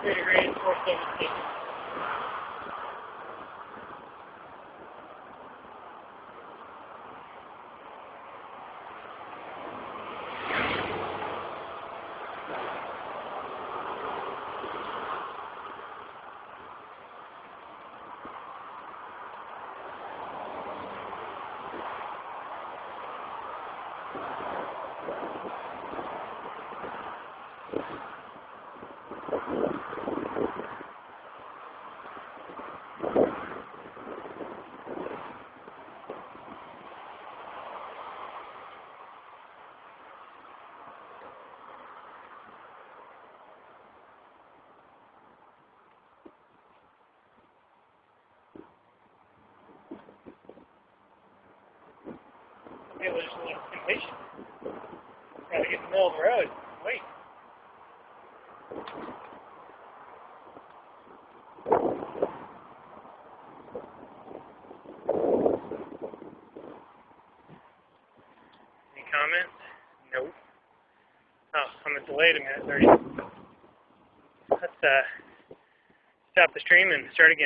3 degrees, 417. It was a little impatient. Gotta get in the middle of the road. Wait. Any comments? Nope. Oh, I'm delayed a minute. 30. Let's stop the stream and start again.